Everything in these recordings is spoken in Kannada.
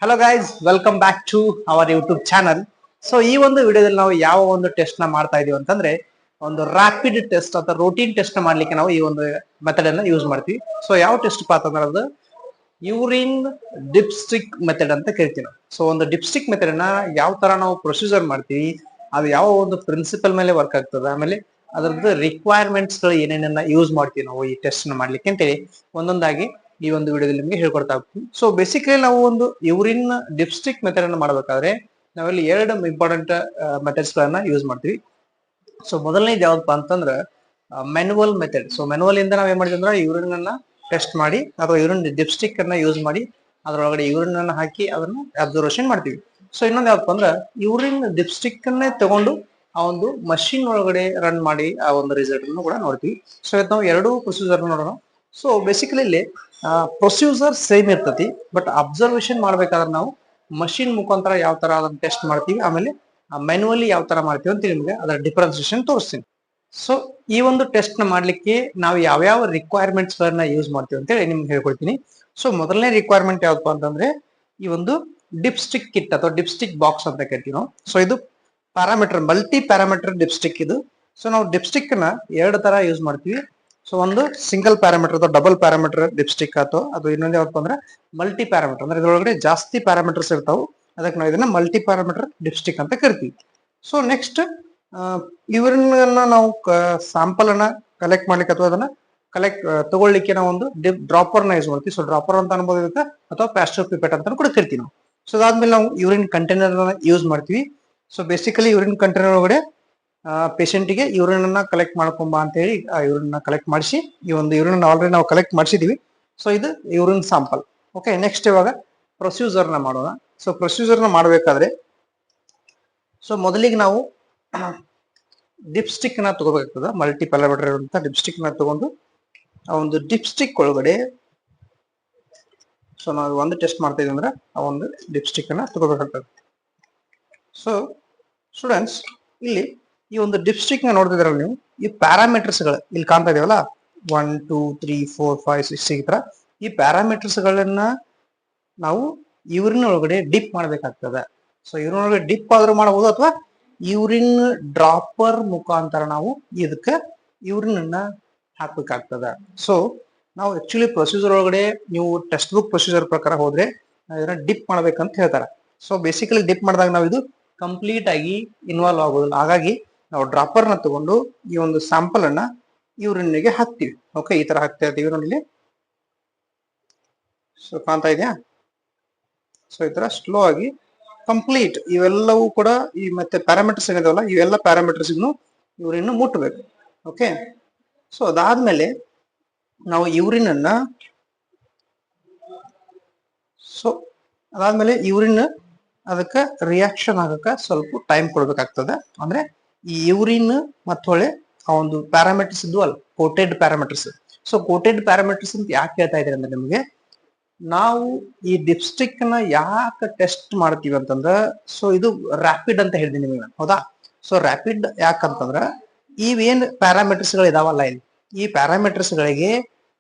Hello guys, welcome back to our YouTube channel. So ಈ ಒಂದು ವಿಡಿಯೋದಲ್ಲಿ ನಾವು ಯಾವ ಒಂದು ಟೆಸ್ಟ್ ನ ಮಾಡ್ತಾ ಇದೀವಿ ಅಂತಂದ್ರೆ ಒಂದು ರ್ಯಾಪಿಡ್ ಟೆಸ್ಟ್ ಅಥವಾ ರೋಟೀನ್ ಟೆಸ್ಟ್ ಮಾಡ್ಲಿಕ್ಕೆ ನಾವು ಈ ಒಂದು ಮೆಥಡ್ ಅನ್ನ ಯೂಸ್ ಮಾಡ್ತೀವಿ. ಸೊ ಯಾವ ಟೆಸ್ಟ್ ಅಂತಂದ್ರೆ ಅದು ಯೂರಿನ್ ಡಿಪ್ಸ್ಟಿಕ್ ಮೆಥಡ್ ಅಂತ ಕರಿತೀವಿ ನಾವು. ಸೊ ಒಂದು ಡಿಪ್ಸ್ಟಿಕ್ ಮೆಥಡ್ ಅನ್ನ ಯಾವ ತರ ನಾವು ಪ್ರೊಸೀಜರ್ ಮಾಡ್ತೀವಿ, ಅದು ಯಾವ ಒಂದು ಪ್ರಿನ್ಸಿಪಲ್ ಮೇಲೆ ವರ್ಕ್ ಆಗ್ತದೆ, ಆಮೇಲೆ ಅದರದ್ದು ರಿಕ್ವೈರ್ಮೆಂಟ್ಸ್ ಗಳು ಏನೇನನ್ನ ಯೂಸ್ ಮಾಡ್ತೀವಿ ನಾವು ಈ ಟೆಸ್ಟ್ ನ ಮಾಡ್ಲಿಕ್ಕೆ ಅಂತೇಳಿ ಒಂದೊಂದಾಗಿ ಈ ಒಂದು ವಿಡಿಯೋದಲ್ಲಿ ನಿಮಗೆ ಹೇಳ್ಕೊಡ್ತಾ ಹೋಗ್ತೀನಿ. ಸೊ ಬೇಸಿಕಲಿ ನಾವು ಒಂದು ಯೂರಿನ್ ಡಿಪ್ಸ್ಟಿಕ್ ಮೆಥಡ್ ಅನ್ನು ಮಾಡಬೇಕಾದ್ರೆ ನಾವಿಲ್ಲಿ ಎರಡು ಇಂಪಾರ್ಟೆಂಟ್ ಮೆಥಡ್ಸ್ ಗಳನ್ನ ಯೂಸ್ ಮಾಡ್ತೀವಿ. ಸೊ ಮೊದಲನೇದು ಯಾವ್ದಪ್ಪ ಅಂತಂದ್ರೆ ಮ್ಯಾನುವಲ್ ಮೆಥಡ್. ಸೊ ಮ್ಯಾನುವಲ್ ಇಂದ ನಾವ್ ಏನ್ ಮಾಡಿದ್ವಿ ಅಂದ್ರೆ ಯೂರಿನ್ ಅನ್ನ ಟೆಸ್ಟ್ ಮಾಡಿ ಅಥವಾ ಯೂರಿನ್ ಡಿಪ್ಸ್ಟಿಕ್ ಅನ್ನ ಯೂಸ್ ಮಾಡಿ ಅದರೊಳಗಡೆ ಯೂರಿನ್ ಅನ್ನ ಹಾಕಿ ಅದನ್ನ ಅಬ್ಸರ್ವೇಷನ್ ಮಾಡ್ತೀವಿ. ಸೊ ಇನ್ನೊಂದು ಯಾವಪ್ಪ ಅಂದ್ರೆ ಯೂರಿನ್ ಡಿಪ್ಸ್ಟಿಕ್ ಅನ್ನೇ ತಗೊಂಡು ಆ ಒಂದು ಮಷಿನ್ ಒಳಗಡೆ ರನ್ ಮಾಡಿ ಆ ಒಂದು ರಿಸಲ್ಟ್ ಅನ್ನು ಕೂಡ ನೋಡ್ತೀವಿ. ಸೊ ಇವತ್ತು ನಾವು ಎರಡೂ ಪ್ರೊಸೀಜರ್ ನೋಡೋಣ. ಸೊ ಬೇಸಿಕಲಿ ಇಲ್ಲಿ ಪ್ರೊಸೀಜರ್ ಸೇಮ್ ಇರ್ತತಿ, ಬಟ್ ಅಬ್ಸರ್ವೇಷನ್ ಮಾಡ್ಬೇಕಾದ್ರೆ ನಾವು ಮಷಿನ್ ಮುಖಾಂತರ ಯಾವ ತರ ಅದನ್ನ ಟೆಸ್ಟ್ ಮಾಡ್ತೀವಿ, ಆಮೇಲೆ ಮ್ಯಾನುವಲಿ ಯಾವ ತರ ಮಾಡ್ತೀವಿ ಅಂತ ನಿಮ್ಗೆ ಅದರ ಡಿಫ್ರೆನ್ಸಿಯೇಷನ್ ತೋರಿಸ್ತೀನಿ. ಸೊ ಈ ಒಂದು ಟೆಸ್ಟ್ ನ ಮಾಡ್ಲಿಕ್ಕೆ ನಾವು ಯಾವ್ಯಾವ ರಿಕ್ವೈರ್ಮೆಂಟ್ಸ್ ಗಳನ್ನ ಯೂಸ್ ಮಾಡ್ತೀವಿ ಅಂತ ಹೇಳಿ ನಿಮ್ಗೆ ಹೇಳ್ಕೊಡ್ತೀನಿ. ಸೊ ಮೊದಲನೇ ರಿಕ್ವೈರ್ಮೆಂಟ್ ಯಾವ್ದಪ್ಪ ಅಂತಂದ್ರೆ ಈ ಒಂದು ಡಿಪ್ಸ್ಟಿಕ್ ಕಿಟ್ ಅಥವಾ ಡಿಪ್ಸ್ಟಿಕ್ ಬಾಕ್ಸ್ ಅಂತ ಕರಿತೀವಿ ನಾವು. ಸೊ ಇದು ಪ್ಯಾರಾಮೀಟರ್, ಮಲ್ಟಿ ಪ್ಯಾರಾಮೀಟರ್ ಡಿಪ್ಸ್ಟಿಕ್ ಇದು. ಸೊ ನಾವು ಡಿಪ್ಸ್ಟಿಕ್ ನ ಎರಡು ತರ ಯೂಸ್ ಮಾಡ್ತೀವಿ. ಸೊ ಒಂದು ಸಿಂಗಲ್ ಪ್ಯಾರಾಮೀಟರ್ ಅಥವಾ ಡಬಲ್ ಪ್ಯಾರಾಮೀಟರ್ ಡಿಪ್ಸ್ಟಿಕ್ ಅಥವಾ ಅದು ಇನ್ನೊಂದು ಯಾವಪ್ಪ ಅಂದ್ರೆ ಮಲ್ಟಿ ಪ್ಯಾರಾಮೀಟರ್, ಅಂದ್ರೆ ಇದ್ರೊಳಗಡೆ ಜಾಸ್ತಿ ಪ್ಯಾರಾಮೀಟರ್ಸ್ ಇರ್ತಾವೆ, ಅದಕ್ಕೆ ನಾವು ಇದನ್ನ ಮಲ್ಟಿ ಪ್ಯಾರಾಮೀಟರ್ ಡಿಪ್ಸ್ಟಿಕ್ ಅಂತ ಕರಿತೀವಿ. ಸೊ ನೆಕ್ಸ್ಟ್ ಯೂರಿನ್ ಅನ್ನ ನಾವು ಸ್ಯಾಂಪಲ್ ಅನ್ನ ಕಲೆಕ್ಟ್ ಮಾಡ್ಲಿಕ್ಕೆ ಅಥವಾ ಅದನ್ನ ತಗೊಳ್ಳಿಕ್ಕೆ ನಾವು ಒಂದು ಡ್ರಾಪರ್ ನ ಯೂಸ್ ಮಾಡ್ತೀವಿ. ಸೊ ಡ್ರಾಪರ್ ಅಂತ ಅನ್ಬೋದು ಇದಕ್ಕೆ, ಅಥವಾ ಪ್ಯಾಸ್ಟರ್ ಪಿಪೆಟ್ ಅಂತ ಕೂಡ ಕರಿತೀವಿ ನಾವು. ಸೊ ಅದಾದ್ಮೇಲೆ ನಾವು ಯೂರಿನ್ ಕಂಟೈನರ್ ಯೂಸ್ ಮಾಡ್ತೀವಿ. ಸೊ ಬೇಸಿಕಲಿ ಯೂರಿನ್ ಕಂಟೈನರ್ ಒಳಗಡೆ ಪೇಷಂಟ್ ಗೆ ಯೂರಿನ್ ಅನ್ನ ಕಲೆಕ್ಟ್ ಮಾಡ್ಕೊಂಬ ಅಂತ ಹೇಳಿ ಆ ಯೂರಿನ್ ಕಲೆಕ್ಟ್ ಮಾಡಿಸಿ, ಈ ಒಂದು ಯೂರಿನ್ ಆಲ್ರೆಡಿ ನಾವು ಕಲೆಕ್ಟ್ ಮಾಡಿಸಿದೀವಿ. ಸೊ ಇದು ಯೂರಿನ್ ಸ್ಯಾಂಪಲ್. ಓಕೆ, ನೆಕ್ಸ್ಟ್ ಇವಾಗ ಪ್ರೊಸೀಜರ್ ನ ಮಾಡೋಣ. ಸೊ ಪ್ರೊಸೀಜರ್ ನ ಮಾಡಬೇಕಾದ್ರೆ ಸೊ ಮೊದಲಿಗೆ ನಾವು ಡಿಪ್ಸ್ಟಿಕ್ ನ ತಗೋಬೇಕಾಗ್ತದೆ. ಮಲ್ಟಿ ಪ್ಯಾರಾಮೀಟರ್ ಅಂತ ಡಿಪ್ಸ್ಟಿಕ್ ನ ತಗೊಂಡು ಆ ಒಂದು ಡಿಪ್ಸ್ಟಿಕ್ ಒಳಗಡೆ, ಸೊ ನಾವು ಒಂದು ಟೆಸ್ಟ್ ಮಾಡ್ತಾ ಇದೀವಿ ಅಂದ್ರೆ ಆ ಒಂದು ಡಿಪ್ಸ್ಟಿಕ್ ಅನ್ನ ತಗೋಬೇಕಾಗ್ತದೆ. ಸೊ ಸ್ಟೂಡೆಂಟ್ಸ್, ಇಲ್ಲಿ ಈ ಒಂದು ಡಿಪ್ಸ್ಟಿಕ್ ನ ನೋಡ್ತಿದ್ರ ನೀವು, ಈ ಪ್ಯಾರಾಮೀಟರ್ಸ್ ಗಳು ಇಲ್ಲಿ ಕಾಣ್ತಾ ಇದೀವಲ್ಲ, 1 2 3 4 5 6 ಈ ತರ ಈ ಪ್ಯಾರಾಮೀಟರ್ಸ್ ಗಳನ್ನ ನಾವು ಯೂರಿನ್ ಒಳಗಡೆ ಡಿಪ್ ಮಾಡ್ಬೇಕಾಗ್ತದೆ. ಸೊ ಯೂರಿನ್ ಒಳಗಡೆ ಡಿಪ್ ಆದ್ರೂ ಮಾಡಬಹುದು, ಅಥವಾ ಯೂರಿನ್ ಡ್ರಾಪರ್ ಮುಖಾಂತರ ನಾವು ಇದಕ್ಕೆ ಯೂರಿನ್ ಅನ್ನ ಹಾಕ್ಬೇಕಾಗ್ತದೆ. ಸೊ ನಾವು ಆಕ್ಚುಲಿ ಪ್ರೊಸೀಜರ್ ಒಳಗಡೆ ನೀವು ಟೆಕ್ಸ್ಟ್ ಬುಕ್ ಪ್ರೊಸೀಜರ್ ಪ್ರಕಾರ ಹೋದ್ರೆ ಇದನ್ನ ಡಿಪ್ ಮಾಡ್ಬೇಕಂತ ಹೇಳ್ತಾರೆ. ಸೊ ಬೇಸಿಕಲಿ ಡಿಪ್ ಮಾಡಿದಾಗ ನಾವು ಇದು ಕಂಪ್ಲೀಟ್ ಆಗಿ ಇನ್ವಾಲ್ವ್ ಆಗೋದಿಲ್ಲ. ಹಾಗಾಗಿ ನಾವು ಡ್ರಾಪರ್ ನ ತಗೊಂಡು ಈ ಒಂದು ಸ್ಯಾಂಪಲ್ ಅನ್ನ ಯೂರಿನ್ ಗೆ ಹಾಕ್ತಿವಿ. ಓಕೆ, ಈ ತರ ಹಾಕ್ತಾ ಇರ್ತೀವಿ ನೋಡಿ. ಸೊ ಕಾಣ್ತಾ ಇದೆಯಾ? ಸೊ ಈ ತರ ಸ್ಲೋ ಆಗಿ ಕಂಪ್ಲೀಟ್ ಇವೆಲ್ಲವೂ ಕೂಡ ಈ ಮತ್ತೆ ಪ್ಯಾರಾಮೀಟರ್ಸ್ ಏನಿದಾವಲ್ಲ, ಇವೆಲ್ಲ ಪ್ಯಾರಾಮೀಟರ್ಸ್ ಯೂರಿನ್ ಮುಟ್ಟಬೇಕು. ಓಕೆ, ಸೊ ಅದಾದ್ಮೇಲೆ ನಾವು ಯೂರಿನ್ ಅನ್ನ ಯೂರಿನ್ ಅದಕ್ಕೆ ರಿಯಾಕ್ಷನ್ ಆಗಕ್ಕೆ ಸ್ವಲ್ಪ ಟೈಮ್ ಕೊಡ್ಬೇಕಾಗ್ತದೆ. ಅಂದ್ರೆ ಈ ಯೂರಿನ್ ಮತ್ತೊಳ್ಳೆ ಆ ಒಂದು ಪ್ಯಾರಾಮೀಟರ್ಸ್ ಇದ್ವಲ್ಲ, coated parameters. So coated parameters ಅಂತ ಯಾಕೆ ಹೇಳ್ತಾ ಇದ್ದಾರೆ ಅಂದ್ರೆ, ನಿಮಗೆ ನಾವು ಈ ಡಿಪ್ಸ್ಟಿಕ್ ನ ಯಾಕೆ ಟೆಸ್ಟ್ ಮಾಡ್ತೀವಿ ಅಂತಂದ್ರ, ಸೊ ಇದು ರ್ಯಾಪಿಡ್ ಅಂತ ಹೇಳಿದೀನಿ ನಿಮಗೆ, ಹೌದಾ? ಸೊ ರ್ಯಾಪಿಡ್ ಯಾಕಂತಂದ್ರ ಇವೇನ್ ಪ್ಯಾರಾಮೀಟರ್ಸ್ ಗಳು ಇದಾವಲ್ಲ ಇಲ್ಲಿ, ಈ ಪ್ಯಾರಾಮೀಟರ್ಸ್ ಗಳಿಗೆ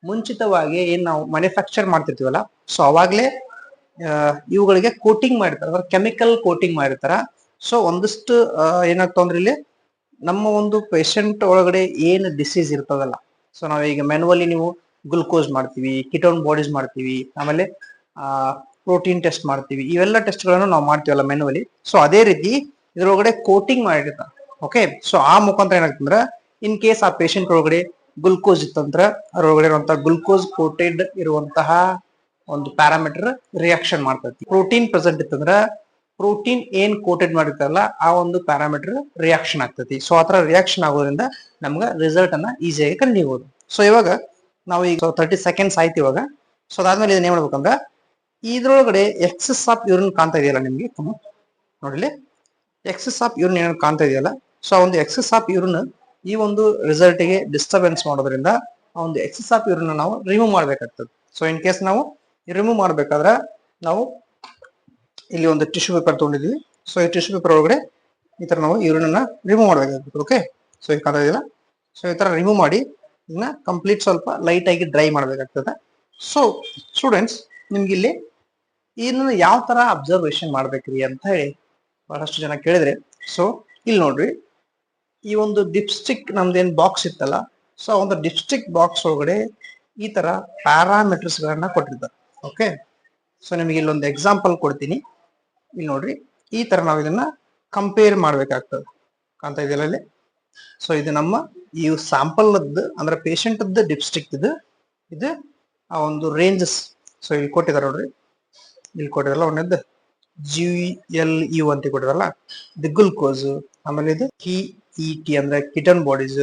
ಮುಂಚಿತವಾಗಿ ಏನ್ ನಾವು ಮ್ಯಾನುಫ್ಯಾಕ್ಚರ್ ಮಾಡ್ತಿರ್ತೀವಲ್ಲ, ಸೊ ಅವಾಗ್ಲೇ ಇವುಗಳಿಗೆ ಕೋಟಿಂಗ್ ಮಾಡಿರ್ತಾರ, ಅಂದ್ರೆ ಕೆಮಿಕಲ್ ಕೋಟಿಂಗ್ ಮಾಡಿರ್ತಾರ. ಸೊ ಒಂದಷ್ಟು ಏನಾಗ್ತಾವ ಅಂದ್ರೆ ಇಲ್ಲಿ ನಮ್ಮ ಒಂದು ಪೇಷಂಟ್ ಒಳಗಡೆ ಏನ್ ಡಿಸೀಸ್ ಇರ್ತದಲ್ಲ, ಸೊ ನಾವೀಗ ಮ್ಯಾನುವಲಿ ನೀವು ಗ್ಲುಕೋಸ್ ಮಾಡ್ತೀವಿ, ಕಿಟೋನ್ ಬಾಡೀಸ್ ಮಾಡ್ತೀವಿ, ಆಮೇಲೆ ಪ್ರೋಟೀನ್ ಟೆಸ್ಟ್ ಮಾಡ್ತೀವಿ, ಇವೆಲ್ಲ ಟೆಸ್ಟ್ ಗಳನ್ನು ನಾವು ಮಾಡ್ತೀವಲ್ಲ ಮ್ಯಾನುವಲಿ. ಸೊ ಅದೇ ರೀತಿ ಇದ್ರೊಳಗಡೆ ಕೋಟಿಂಗ್ ಮಾಡಿರ್ತಾರೆ. ಓಕೆ, ಸೊ ಆ ಮುಖಾಂತರ ಏನಾಗ್ತಂದ್ರ ಇನ್ ಕೇಸ್ ಆ ಪೇಷಂಟ್ ಒಳಗಡೆ ಗ್ಲುಕೋಸ್ ಇತ್ತಂದ್ರ ಅದ್ರೊಳಗಡೆ ಇರುವಂತಹ ಗ್ಲುಕೋಸ್ ಕೋಟೆಡ್ ಇರುವಂತಹ ಒಂದು ಪ್ಯಾರಾಮೀಟರ್ ರಿಯಾಕ್ಷನ್ ಮಾಡ್ತೈತಿ. ಪ್ರೋಟೀನ್ ಪ್ರೆಸೆಂಟ್ ಇತ್ತಂದ್ರ ಪ್ರೋಟೀನ್ ಏನ್ ಕೋಟೆಡ್ ಮಾಡಿರ್ತಾರಲ್ಲ ಆ ಒಂದು ಪ್ಯಾರಾಮೀಟರ್ ರಿಯಾಕ್ಷನ್ ಆಗ್ತೈತಿ. ಸೊ ಆತರ ರಿಯಾಕ್ಷನ್ ಆಗೋದ್ರಿಂದ ನಮ್ಗೆ ರಿಸಲ್ಟ್ ಅನ್ನ ಈಸಿಯಾಗಿ ಕಂಡುಹಿಡಿಯಬಹುದು. ಸೊ ಇವಾಗ ನಾವು ಈಗ 30 ಸೆಕೆಂಡ್ಸ್ ಆಯ್ತು ಇವಾಗ. ಸೊ ಅದಾದ್ಮೇಲೆ ಇದನ್ನ ಏನ್ ಮಾಡ್ಬೇಕಂದ್ರ, ಇದ್ರೊಳಗಡೆ ಎಕ್ಸೆಸ್ ಆಫ್ ಯೂರಿನ್ ಕಾಣ್ತಾ ಇದೆಯಲ್ಲ ನಿಮ್ಗೆ, ನೋಡಿಲಿ ಎಕ್ಸೆಸ್ ಆಫ್ ಯೂರಿನ್ ಏನ್ ಕಾಣ್ತಾ ಇದೆಯಲ್ಲ, ಸೊ ಆ ಒಂದು ಎಕ್ಸೆಸ್ ಆಫ್ ಯೂರಿನ್ ಈ ಒಂದು ರಿಸಲ್ಟ್ ಗೆ ಡಿಸ್ಟರ್ಬೆನ್ಸ್ ಮಾಡೋದ್ರಿಂದ ಆ ಒಂದು ಎಕ್ಸೆಸ್ ಆಫ್ ಯೂರಿನ್ ನಾವು ರಿಮೂವ್ ಮಾಡ್ಬೇಕಾಗ್ತದೆ. ಸೊ ಇನ್ ಕೇಸ್ ನಾವು ರಿಮೂವ್ ಮಾಡ್ಬೇಕಾದ್ರೆ ನಾವು ಇಲ್ಲಿ ಒಂದು ಟಿಶ್ಯೂ ಪೇಪರ್ ತಗೊಂಡಿದ್ವಿ. ಸೊ ಈ ಟಿಶ್ಯೂ ಪೇಪರ್ ಒಳಗಡೆ ಈ ತರ ನಾವು ಯೂರಿನ್ ಅನ್ನ ರಿಮೂವ್ ಮಾಡ್ಬೇಕಾಗ್ತದೆ. ಓಕೆ, ಸೊ ಈ ಕಾಣ್ತಾ ಇದೆಯಲ್ಲ, ಸೊ ಈ ತರ ರಿಮೂವ್ ಮಾಡಿ ಇದನ್ನ ಕಂಪ್ಲೀಟ್ ಸ್ವಲ್ಪ ಲೈಟ್ ಆಗಿ ಡ್ರೈ ಮಾಡ್ಬೇಕಾಗ್ತದೆ. ಸೊ ಸ್ಟೂಡೆಂಟ್ಸ್, ನಿಮ್ಗೆ ಇಲ್ಲಿ ಇದನ್ನ ಯಾವ ತರ ಅಬ್ಸರ್ವೇಷನ್ ಮಾಡ್ಬೇಕ್ರಿ ಅಂತ ಹೇಳಿ ಬಹಳಷ್ಟು ಜನ ಕೇಳಿದ್ರೆ, ಸೊ ಇಲ್ಲಿ ನೋಡ್ರಿ, ಈ ಒಂದು ಡಿಪ್ಸ್ಟಿಕ್ ನಮ್ದೇನ್ ಬಾಕ್ಸ್ ಇತ್ತಲ್ಲ, ಸೊ ಒಂದು ಡಿಪ್ಸ್ಟಿಕ್ ಬಾಕ್ಸ್ ಒಳಗಡೆ ಈ ತರ ಪ್ಯಾರಾಮೀಟರ್ಸ್ ಗಳನ್ನ ಕೊಟ್ಟಿರ್ತಾರೆ. ಓಕೆ, ಸೊ ನಿಮಗೆ ಇಲ್ಲೊಂದು ಎಕ್ಸಾಂಪಲ್ ಕೊಡ್ತೀನಿ. ಇಲ್ಲಿ ನೋಡ್ರಿ, ಈ ತರ ನಾವು ಇದನ್ನ ಕಂಪೇರ್ ಮಾಡ್ಬೇಕಾಗ್ತದೆ, ಕಾಣ್ತಾ ಇದೆಯಲ್ಲ ಇಲ್ಲಿ. ಸೊ ಇದು ನಮ್ಮ ಈ ಸ್ಯಾಂಪಲ್ ಅಂದ್ರೆ ಪೇಷಂಟ್ ಡಿಪ್ಸ್ಟಿಕ್ ಇದು ಆ ಒಂದು ರೇಂಜಸ್. ಸೊ ಇಲ್ಲಿ ಕೊಟ್ಟಿದ್ದಾರೆ ನೋಡ್ರಿ, ಇಲ್ಲಿ ಕೊಟ್ಟಿರಲ್ಲ ಒಂದದ್ದು GLU ಅಂತ ಕೊಟ್ಟಿರಲ್ಲ, ಇದು ಗ್ಲುಕೋಸ್. ಆಮೇಲೆ ಇದು KET ಅಂದ್ರೆ ಕಿಟನ್ ಬಾಡೀಸ್,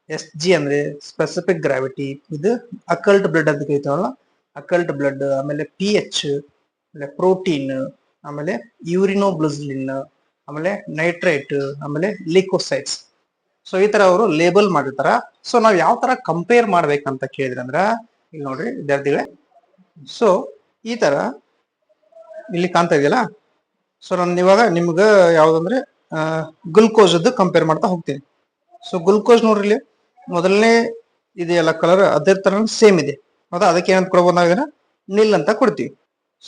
SG ಅಂದ್ರೆ ಸ್ಪೆಸಿಫಿಕ್ ಗ್ರಾವಿಟಿ, ಇದು ಅಕಲ್ಟ್ ಬ್ಲಡ್ ಅಂತ ಕರಿತಾವಲ್ಲ, ಅಕಲ್ಟ್ ಬ್ಲಡ್. ಆಮೇಲೆ PH, ಆಮೇಲೆ ಪ್ರೋಟೀನ್, ಆಮೇಲೆ ಯೂರಿನೋಬ್ಲುಸ್ಲಿನ್, ಆಮೇಲೆ ನೈಟ್ರೇಟ್, ಆಮೇಲೆ ಲಿಕೋಸೈಟ್ಸ್. ಸೊ ಈ ತರ ಅವರು ಲೇಬಲ್ ಮಾಡಿರ್ತಾರ. ಸೊ ನಾವ್ ಯಾವ ತರ ಕಂಪೇರ್ ಮಾಡ್ಬೇಕಂತ ಕೇಳಿದ್ರೆ ಅಂದ್ರ, ಇಲ್ಲಿ ನೋಡ್ರಿ ವಿದ್ಯಾರ್ಥಿಗಳೇ, ಸೊ ಈ ತರ ಇಲ್ಲಿ ಕಾಣ್ತಾ ಇದೆಯಲ್ಲ. ಸೊ ನಾನು ಇವಾಗ ನಿಮ್ಗ ಯಾವ್ದಂದ್ರೆ ಗ್ಲುಕೋಸ್ ಕಂಪೇರ್ ಮಾಡ್ತಾ ಹೋಗ್ತೀನಿ. ಸೊ ಗ್ಲುಕೋಸ್ ನೋಡ್ರಿ, ಇಲ್ಲಿ ಮೊದಲನೇ ಇದೆಯಲ್ಲ ಕಲರ್, ಅದೇ ತರ ಸೇಮ್ ಇದೆ, ಹೌದಾ? ಅದಕ್ಕೆ ಏನಂತ ಕೊಡ್ಬೋದು ನಾವೇನ ನಿಲ್ ಅಂತ ಕೊಡ್ತೀವಿ.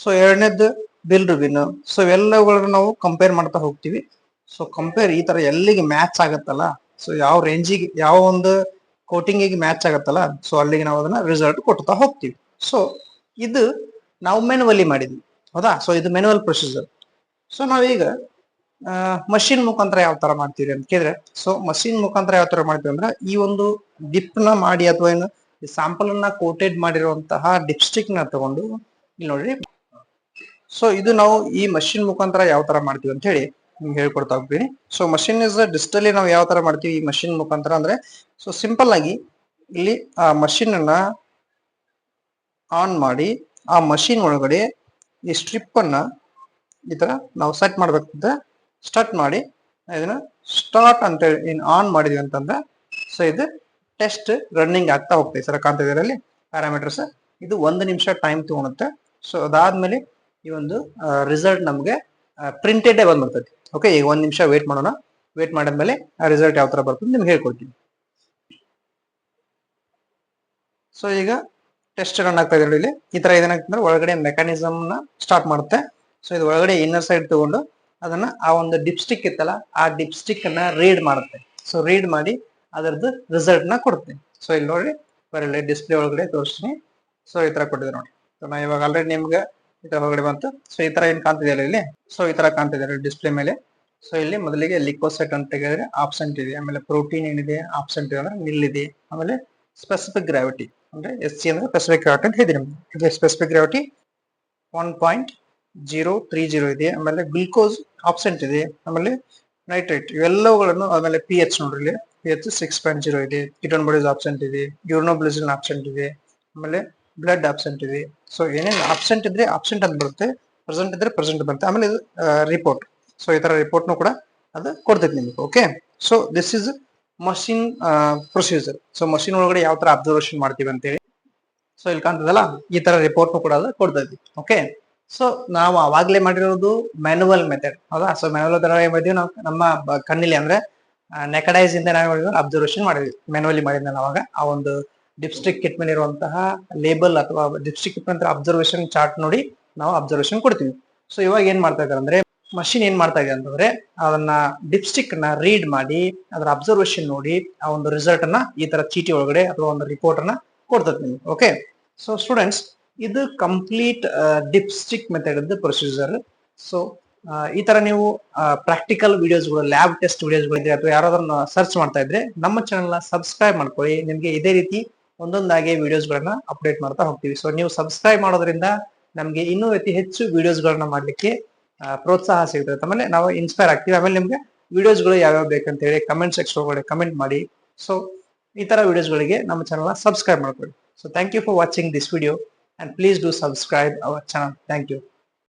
ಸೊ ಎರಡನೇದ್ದು ಬಿಲ್ರುಬಿನ್. ಸೊ ಎಲ್ಲವುಗಳನ್ನ ನಾವು ಕಂಪೇರ್ ಮಾಡ್ತಾ ಹೋಗ್ತೀವಿ. ಸೊ ಕಂಪೇರ್ ಈ ತರ ಎಲ್ಲಿಗೆ ಮ್ಯಾಚ್ ಆಗತ್ತಲ್ಲ, ಸೊ ಯಾವ ರೇಂಜಿಗೆ, ಯಾವ ಒಂದು ಕೋಟಿಂಗಿಗೆ ಮ್ಯಾಚ್ ಆಗತ್ತಲ್ಲ, ಸೊ ಅಲ್ಲಿಗೆ ನಾವು ಅದನ್ನ ರಿಸಲ್ಟ್ ಕೊಡ್ತಾ ಹೋಗ್ತೀವಿ. ಸೊ ಇದು ನಾವು ಮೆನುವಲಿ ಮಾಡಿದ್ವಿ, ಹೌದಾ? ಸೊ ಇದು ಮೆನುವಲ್ ಪ್ರೊಸೀಜರ್. ಸೊ ನಾವೀಗ ಮಷಿನ್ ಮುಖಾಂತರ ಯಾವ ತರ ಮಾಡ್ತೀವಿ ಅಂತ ಕೇಳಿದ್ರೆ, ಸೊ ಮಷಿನ್ ಮುಖಾಂತರ ಯಾವ ತರ ಮಾಡ್ತೀವಿ ಅಂದ್ರೆ, ಈ ಒಂದು ಡಿಪ್ ನ ಮಾಡಿ ಅಥವಾ ಏನು ಸ್ಯಾಂಪಲ್ ಅನ್ನ ಕೋಟೆಡ್ ಮಾಡಿರುವಂತಹ ಡಿಪ್ಸ್ಟಿಕ್ ನ ತಗೊಂಡು ಇಲ್ಲಿ ನೋಡ್ರಿ. ಸೊ ಇದು ನಾವು ಈ ಮಷಿನ್ ಮುಖಾಂತರ ಯಾವ ತರ ಮಾಡ್ತೀವಿ ಅಂತ ಹೇಳಿ ನಿಮ್ಗೆ ಹೇಳ್ಕೊಡ್ತಾ ಹೋಗ್ತೀನಿ. ಸೊ ಮಷಿನ್ ಇಸ್ ಡಿಜಿಟಲಿ ನಾವು ಯಾವ ತರ ಮಾಡ್ತೀವಿ ಈ ಮಷಿನ್ ಮುಖಾಂತರ ಅಂದ್ರೆ, ಸೊ ಸಿಂಪಲ್ ಆಗಿ ಇಲ್ಲಿ ಆ ಮಷಿನ್ ಅನ್ನ ಆನ್ ಮಾಡಿ, ಆ ಮಷಿನ್ ಒಳಗಡೆ ಈ ಸ್ಟ್ರಿಪ್ ಅನ್ನ ಈ ತರ ನಾವು ಸೆಟ್ ಮಾಡ್ಬೇಕಂತ ಸ್ಟಾರ್ಟ್ ಮಾಡಿ, ಇದನ್ನ ಸ್ಟಾರ್ಟ್ ಅಂತ ಹೇಳಿ ಆನ್ ಮಾಡಿದ್ವಿ ಅಂತಂದ್ರೆ, ಸೊ ಇದು ಟೆಸ್ಟ್ ರನ್ನಿಂಗ್ ಆಗ್ತಾ ಹೋಗ್ತದೆ. ಸರ್ ಕಾಣ್ತಾ ಇದರಲ್ಲಿ ಪ್ಯಾರಾಮೀಟರ್ಸ್, ಇದು 1 ನಿಮಿಷ ಟೈಮ್ ತಗೊಳುತ್ತೆ. ಸೊ ಅದಾದ್ಮೇಲೆ ಈ ಒಂದು ರಿಸಲ್ಟ್ ನಮ್ಗೆ ಪ್ರಿಂಟೆಡ್ ಬಂದ್ಬಿಡ್ತೈತಿ. ಓಕೆ, ಈಗ 1 ನಿಮಿಷ ವೇಟ್ ಮಾಡೋಣ. ವೇಟ್ ಮಾಡಿದ್ಮೇಲೆ ಆ ರಿಸಲ್ಟ್ ಯಾವ ತರ ಬರ್ತದೆ ನಿಮ್ಗೆ ಹೇಳ್ಕೊಡ್ತೀನಿ. ಸೊ ಈಗ ಟೆಸ್ಟ್ ರನ್ ಆಗ್ತಾ ಇದೆ ಇಲ್ಲಿ. ಈ ತರ ಏನಾಗ್ತಂದ್ರೆ ಒಳಗಡೆ ಮೆಕ್ಯಾನಿಸಮ್ ನ ಸ್ಟಾರ್ಟ್ ಮಾಡುತ್ತೆ. ಸೊ ಇದು ಒಳಗಡೆ ಇನ್ನರ್ ಸೈಡ್ ತಗೊಂಡು ಅದನ್ನ ಆ ಒಂದು ಡಿಪ್ಸ್ಟಿಕ್ ಇತ್ತಲ್ಲ, ಆ ಡಿಪ್ಸ್ಟಿಕ್ ಅನ್ನ ರೀಡ್ ಮಾಡುತ್ತೆ. ಸೊ ರೀಡ್ ಮಾಡಿ ಅದರದ್ದು ರಿಸಲ್ಟ್ ನ ಕೊಡುತ್ತೆ. ಸೊ ಇಲ್ಲಿ ನೋಡಿ, ಬರೀ ಡಿಸ್ಪ್ಲೇ ಒಳಗಡೆ ತೋರಿಸ್ತೀನಿ. ಸೊ ಈ ತರ ಕೊಟ್ಟಿದೆ ನೋಡಿ. ಸೊ ನಾ ಇವಾಗ ಆಲ್ರೆಡಿ ನಿಮ್ಗೆ ಈ ತರ ಹೊರಗಡೆ ಬಂತು. ಸೊ ಈ ತರ ಏನ್ ಕಾಣ್ತಿದೆಯಲ್ಲ ಇಲ್ಲಿ, ಸೊ ಈ ತರ ಕಾಣ್ತಿದೆ ಡಿಸ್ಪ್ಲೇ ಮೇಲೆ. ಸೊ ಇಲ್ಲಿ ಮೊದಲಿಗೆ ಲಿಕೋಸೈಟ್ ಅಂತ ತೆಗೆದ್ರೆ ಆಬ್ಸೆಂಟ್ ಇದೆ, ಆಮೇಲೆ ಪ್ರೋಟೀನ್ ಏನಿದೆ ಆಬ್ಸೆಂಟ್ ಇದೆ ಅಂದ್ರೆ ನಿಲ್ ಇದೆ, ಆಮೇಲೆ ಸ್ಪೆಸಿಫಿಕ್ ಗ್ರಾವಿಟಿ ಅಂದ್ರೆ SC ಅಂದ್ರೆ ಸ್ಪೆಸಿಫಿಕ್ ಗ್ರಾವಿಟಿ ಅಂತ ಹೇಳಿದ್ರಿ. ಇದು ಸ್ಪೆಸಿಫಿಕ್ ಗ್ರಾವಿಟಿ 1.030 ಇದೆ, ಆಮೇಲೆ ಗ್ಲುಕೋಸ್ ಆಬ್ಸೆಂಟ್ ಇದೆ, ಆಮೇಲೆ ನೈಟ್ರೇಟ್ ಇವೆಲ್ಲವುಗಳನ್ನು, ಆಮೇಲೆ PH ನೋಡ್ರಿ ಇಲ್ಲಿ PH 6.0 ಇದೆ, ಕಿಟೋನ್ ಬಾಡೀಸ್ ಆಬ್ಸೆಂಟ್ ಇದೆ, ಯೂರಿನೋಬ್ಲುಸ್ಲಿನ್ ಆಬ್ಸೆಂಟ್ ಇದೆ, ಆಮೇಲೆ ಬ್ಲಡ್ ಆಬ್ಸೆಂಟ್ ಇದೆ. ಸೊ ಏನೇನು ಆಬ್ಸೆಂಟ್ ಇದ್ರೆ ಆಬ್ಸೆಂಟ್ ಅಂತ ಬರುತ್ತೆ, ಪ್ರೆಸೆಂಟ್ ಇದ್ರೆ ಪ್ರೆಸೆಂಟ್ ಬರುತ್ತೆ. ಆಮೇಲೆ ಇದು ರಿಪೋರ್ಟ್. ಸೊ ಈ ತರ ರಿಪೋರ್ಟ್ನು ಕೂಡ ಅದು ಕೊಡ್ತೈತಿ ನಿಮ್ಗೆ. Okay, so this is machine procedure. So machine ಒಳಗಡೆ ಯಾವ ತರ ಅಬ್ಸರ್ವೇಷನ್ ಮಾಡ್ತೀವಿ ಅಂತ ಹೇಳಿ, ಸೊ ಇಲ್ಲಿ ಕಾಣ್ತದಲ್ಲ, ಈ ತರ ರಿಪೋರ್ಟ್ನು ಕೂಡ ಅದು ಕೊಡ್ತೈತಿ. ಓಕೆ, ಸೊ ನಾವು ಅವಾಗ್ಲೇ ಮಾಡಿರೋದು ಮ್ಯಾನುವಲ್ ಮೆಥಡ್, ಹೌದಾ? ಸೊ ಮ್ಯಾನುವಲ್ ತರ ಏನ್ ಮಾಡಿದ್ವಿ ನಾವು, ನಮ್ಮ ಕಣ್ಣಿಲಿ ಅಂದ್ರೆ ನೆಕಡೈಸ್ ಇಂದ ನಾವು ಅಬ್ಸರ್ವೇಷನ್ ಮಾಡಿದ್ವಿ. ಮ್ಯಾನುವಲಿ ಮಾಡಿದ್ನ ಅವಾಗ ಆ ಒಂದು ಡಿಪ್ಸ್ಟಿಕ್ ಕಿಟ್ ಮೇಲೆ ಇರುವಂತಹ ಲೇಬಲ್ ಅಥವಾ ಡಿಪ್ಸ್ಟಿಕ್ ಕಿಟ್ ನಂತರ ಅಬ್ಸರ್ವೇಷನ್ ಚಾರ್ಟ್ ನೋಡಿ ನಾವು ಅಬ್ಸರ್ವೇಷನ್ ಕೊಡ್ತೀವಿ. ಸೊ ಇವಾಗ ಏನ್ ಮಾಡ್ತಾ ಇದ್ದಾರೆ ಅಂದ್ರೆ, ಮಷಿನ್ ಏನ್ ಮಾಡ್ತಾ ಇದೆ ಅಂತಂದ್ರೆ, ಅದನ್ನ ಡಿಪ್ಸ್ಟಿಕ್ ನ ರೀಡ್ ಮಾಡಿ ಅದರ ಅಬ್ಸರ್ವೇಷನ್ ನೋಡಿ ಆ ಒಂದು ರಿಸಲ್ಟ್ ಅನ್ನ ಈ ತರ ಚೀಟಿ ಒಳಗಡೆ ಅಥವಾ ಒಂದು ರಿಪೋರ್ಟ್ ಅನ್ನ ಕೊಡ್ತದೆ ನಿಮ್ಗೆ. ಓಕೆ, ಸೊ ಸ್ಟೂಡೆಂಟ್ಸ್, ಇದು ಕಂಪ್ಲೀಟ್ ಡಿಪ್ಸ್ಟಿಕ್ ಮೆಥಡ್ ಪ್ರೊಸೀಜರ್. ಸೊ ಈ ತರ ನೀವು ಪ್ರಾಕ್ಟಿಕಲ್ ವಿಡಿಯೋಸ್ಗಳು, ಲ್ಯಾಬ್ ಟೆಸ್ಟ್ ವಿಡಿಯೋಸ್ಗಳು ಇದ್ರೆ ಅಥವಾ ಯಾರಾದ್ರೂ ಸರ್ಚ್ ಮಾಡ್ತಾ ಇದ್ರೆ ನಮ್ಮ ಚಾನಲ್ ನ ಸಬ್ಸ್ಕ್ರೈಬ್ ಮಾಡ್ಕೊಳ್ಳಿ. ನಿಮ್ಗೆ ಇದೇ ರೀತಿ ಒಂದೊಂದಾಗಿ ವಿಡಿಯೋಸ್ಗಳನ್ನ ಅಪ್ಡೇಟ್ ಮಾಡ್ತಾ ಹೋಗ್ತೀವಿ. ಸೊ ನೀವು ಸಬ್ಸ್ಕ್ರೈಬ್ ಮಾಡೋದ್ರಿಂದ ನಮ್ಗೆ ಇನ್ನೂ ಅತಿ ಹೆಚ್ಚು ವಿಡಿಯೋಸ್ಗಳನ್ನ ಮಾಡ್ಲಿಕ್ಕೆ ಪ್ರೋತ್ಸಾಹ ಸಿಗುತ್ತೆ. ಆಮೇಲೆ ನಾವು ಇನ್ಸ್ಪೈರ್ ಆಗ್ತೀವಿ. ಆಮೇಲೆ ನಿಮ್ಗೆ ವಿಡಿಯೋಸ್ಗಳು ಯಾವ್ಯಾವ ಬೇಕಂತ ಹೇಳಿ ಕಮೆಂಟ್ ಸೆಕ್ಷನ್ ಒಳಗಡೆ ಕಮೆಂಟ್ ಮಾಡಿ. ಸೊ ಈ ತರ ವಿಡಿಯೋಸ್ಗಳಿಗೆ ನಮ್ಮ ಚಾನಲ್ ನ ಸಬ್ಸ್ಕ್ರೈಬ್ ಮಾಡ್ಕೊಳ್ಳಿ. So thank you for watching this video and please do subscribe our channel. Thank you.